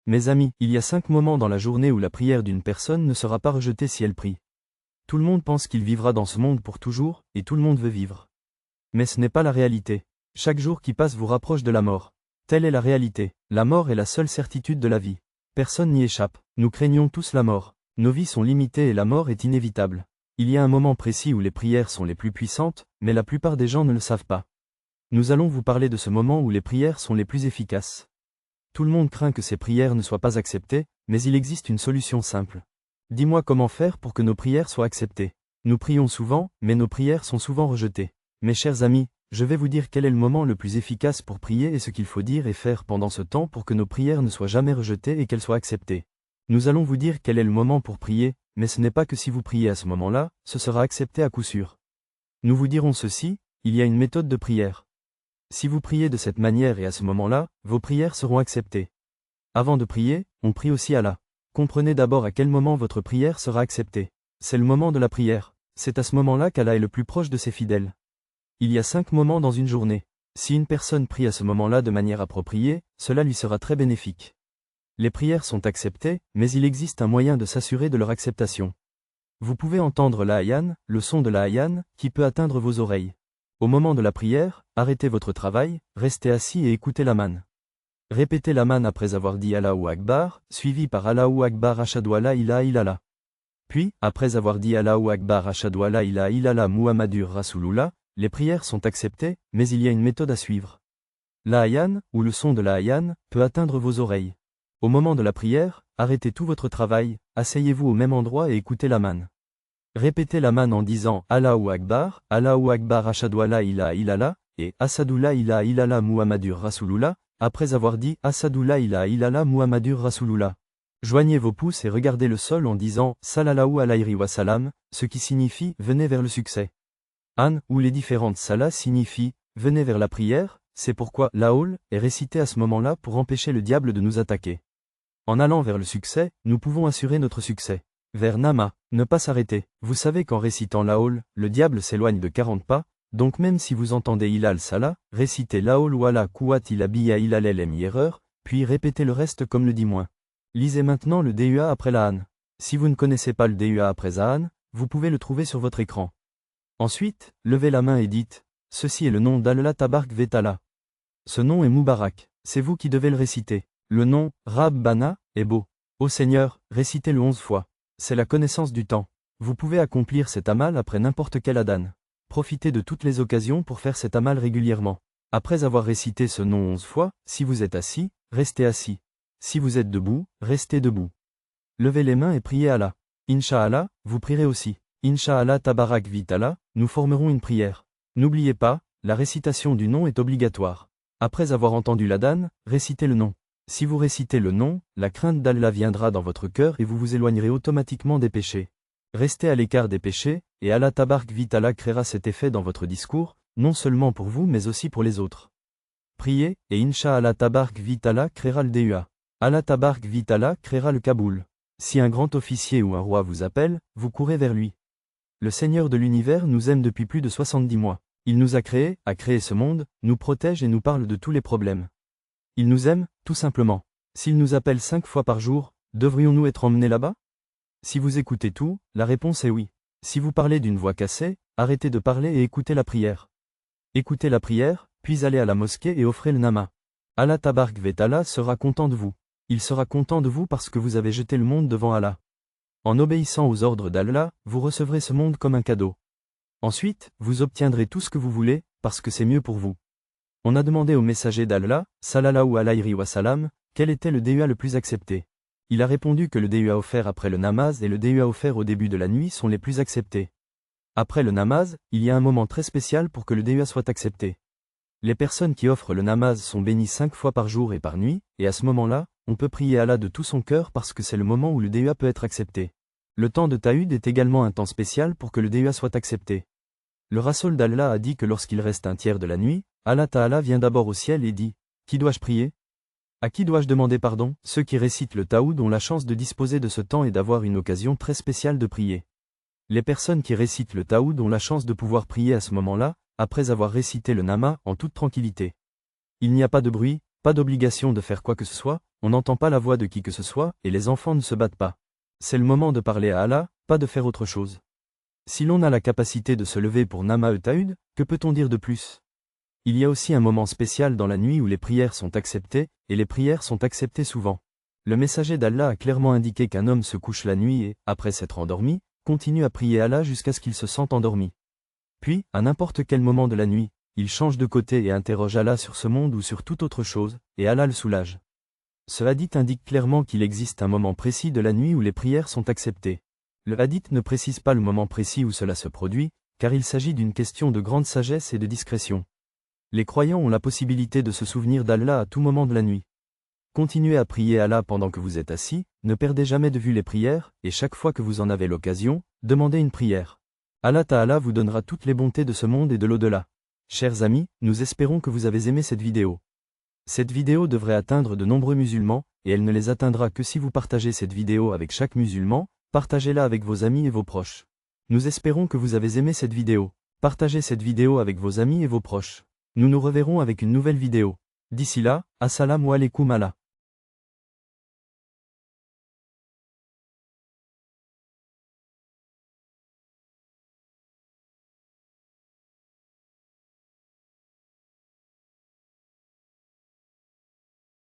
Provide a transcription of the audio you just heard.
Mes amis, il y a 5 moments dans la journée où la prière d'une personne ne sera pas rejetée si elle prie. Tout le monde pense qu'il vivra dans ce monde pour toujours, et tout le monde veut vivre. Mais ce n'est pas la réalité. Chaque jour qui passe vous rapproche de la mort. Telle est la réalité. La mort est la seule certitude de la vie. Personne n'y échappe. Nous craignons tous la mort. Nos vies sont limitées et la mort est inévitable. Il y a un moment précis où les prières sont les plus puissantes, mais la plupart des gens ne le savent pas. Nous allons vous parler de ce moment où les prières sont les plus efficaces. Tout le monde craint que ces prières ne soient pas acceptées, mais il existe une solution simple. Dis-moi comment faire pour que nos prières soient acceptées. Nous prions souvent, mais nos prières sont souvent rejetées. Mes chers amis, je vais vous dire quel est le moment le plus efficace pour prier et ce qu'il faut dire et faire pendant ce temps pour que nos prières ne soient jamais rejetées et qu'elles soient acceptées. Nous allons vous dire quel est le moment pour prier, mais ce n'est pas que si vous priez à ce moment-là, ce sera accepté à coup sûr. Nous vous dirons ceci, il y a une méthode de prière. Si vous priez de cette manière et à ce moment-là, vos prières seront acceptées. Avant de prier, on prie aussi Allah. Comprenez d'abord à quel moment votre prière sera acceptée. C'est le moment de la prière. C'est à ce moment-là qu'Allah est le plus proche de ses fidèles. Il y a 5 moments dans une journée. Si une personne prie à ce moment-là de manière appropriée, cela lui sera très bénéfique. Les prières sont acceptées, mais il existe un moyen de s'assurer de leur acceptation. Vous pouvez entendre la ayan, le son de la ayan, qui peut atteindre vos oreilles. Au moment de la prière, arrêtez votre travail, restez assis et écoutez l'aman. Répétez l'aman après avoir dit Allahu Akbar, suivi par Allahu Akbar Ashhadu alla ilaha illallah. Puis, après avoir dit Allahu Akbar Ashhadu alla ilaha illallah Muhammadur Rasulullah, les prières sont acceptées, mais il y a une méthode à suivre. La ayan, ou le son de la ayan, peut atteindre vos oreilles. Au moment de la prière, arrêtez tout votre travail, asseyez-vous au même endroit et écoutez l'aman. Répétez l'aman en disant Allahu Akbar Ashhadu alla ilaha illallah, et Ashhadu la ilaha illallah Muhammadur Rasulullah, après avoir dit Ashhadu la ilaha illallah Muhammadur Rasulullah. Joignez vos pouces et regardez le sol en disant Sallallahu alayhi wa sallam, ce qui signifie venez vers le succès. An, où les différentes salas signifient venez vers la prière, c'est pourquoi l'aul est récité à ce moment-là pour empêcher le diable de nous attaquer. En allant vers le succès, nous pouvons assurer notre succès. Vers Nama, ne pas s'arrêter. Vous savez qu'en récitant l'aul, le diable s'éloigne de 40 pas, donc même si vous entendez Ilal Salah, récitez l'aul wala kuwat illa billah ilalel erreur, puis répétez le reste comme le dit moins. Lisez maintenant le DUA après la Han. Si vous ne connaissez pas le DUA après Zahan, vous pouvez le trouver sur votre écran. Ensuite, levez la main et dites « Ceci est le nom d'Allah Tabark Vetala ». Ce nom est Moubarak, c'est vous qui devez le réciter. Le nom, Rabbana, est beau. Ô Seigneur, récitez-le 11 fois. C'est la connaissance du temps. Vous pouvez accomplir cet amal après n'importe quel adhan. Profitez de toutes les occasions pour faire cet amal régulièrement. Après avoir récité ce nom 11 fois, si vous êtes assis, restez assis. Si vous êtes debout, restez debout. Levez les mains et priez Allah. Inch'Allah, vous prierez aussi. Inch'Allah Tabarak Vitala, nous formerons une prière. N'oubliez pas, la récitation du nom est obligatoire. Après avoir entendu l'adhan, récitez le nom. Si vous récitez le nom, la crainte d'Allah viendra dans votre cœur et vous vous éloignerez automatiquement des péchés. Restez à l'écart des péchés, et Allah Tabark Vitala créera cet effet dans votre discours, non seulement pour vous mais aussi pour les autres. Priez, et Inch'Allah Tabark Vitala créera le DUA. Allah Tabark Vitala créera le Kaboul. Si un grand officier ou un roi vous appelle, vous courez vers lui. Le Seigneur de l'univers nous aime depuis plus de 70 mois. Il nous a créé ce monde, nous protège et nous parle de tous les problèmes. Il nous aime, tout simplement. S'il nous appelle 5 fois par jour, devrions-nous être emmenés là-bas? Si vous écoutez tout, la réponse est oui. Si vous parlez d'une voix cassée, arrêtez de parler et écoutez la prière. Écoutez la prière, puis allez à la mosquée et offrez le nama. Allah Tabark Vetala sera content de vous. Il sera content de vous parce que vous avez jeté le monde devant Allah. En obéissant aux ordres d'Allah, vous recevrez ce monde comme un cadeau. Ensuite, vous obtiendrez tout ce que vous voulez, parce que c'est mieux pour vous. On a demandé au messager d'Allah, sallallahu alayhi wa sallam, quel était le DUA le plus accepté. Il a répondu que le DUA offert après le namaz et le DUA offert au début de la nuit sont les plus acceptés. Après le namaz, il y a un moment très spécial pour que le DUA soit accepté. Les personnes qui offrent le namaz sont bénies 5 fois par jour et par nuit, et à ce moment-là, on peut prier Allah de tout son cœur parce que c'est le moment où le DUA peut être accepté. Le temps de Tahud est également un temps spécial pour que le DUA soit accepté. Le Rasoul d'Allah a dit que lorsqu'il reste un tiers de la nuit, Allah Ta'ala vient d'abord au ciel et dit « Qui dois-je prier ? À qui dois-je demander pardon ?» Ceux qui récitent le Taoud ont la chance de disposer de ce temps et d'avoir une occasion très spéciale de prier. Les personnes qui récitent le Taoud ont la chance de pouvoir prier à ce moment-là, après avoir récité le Nama en toute tranquillité. Il n'y a pas de bruit, pas d'obligation de faire quoi que ce soit, On n'entend pas la voix de qui que ce soit, et les enfants ne se battent pas. C'est le moment de parler à Allah, pas de faire autre chose. Si l'on a la capacité de se lever pour Nama et Taoud, que peut-on dire de plus? Il y a aussi un moment spécial dans la nuit où les prières sont acceptées, et les prières sont acceptées souvent. Le messager d'Allah a clairement indiqué qu'un homme se couche la nuit et, après s'être endormi, continue à prier Allah jusqu'à ce qu'il se sente endormi. Puis, à n'importe quel moment de la nuit, il change de côté et interroge Allah sur ce monde ou sur toute autre chose, et Allah le soulage. Ce hadith indique clairement qu'il existe un moment précis de la nuit où les prières sont acceptées. Le hadith ne précise pas le moment précis où cela se produit, car il s'agit d'une question de grande sagesse et de discrétion. Les croyants ont la possibilité de se souvenir d'Allah à tout moment de la nuit. Continuez à prier Allah pendant que vous êtes assis, ne perdez jamais de vue les prières, et chaque fois que vous en avez l'occasion, demandez une prière. Allah Ta'ala vous donnera toutes les bontés de ce monde et de l'au-delà. Chers amis, nous espérons que vous avez aimé cette vidéo. Cette vidéo devrait atteindre de nombreux musulmans, et elle ne les atteindra que si vous partagez cette vidéo avec chaque musulman, partagez-la avec vos amis et vos proches. Nous espérons que vous avez aimé cette vidéo. Partagez cette vidéo avec vos amis et vos proches. Nous nous reverrons avec une nouvelle vidéo. D'ici là, assalamu alaikum Allah.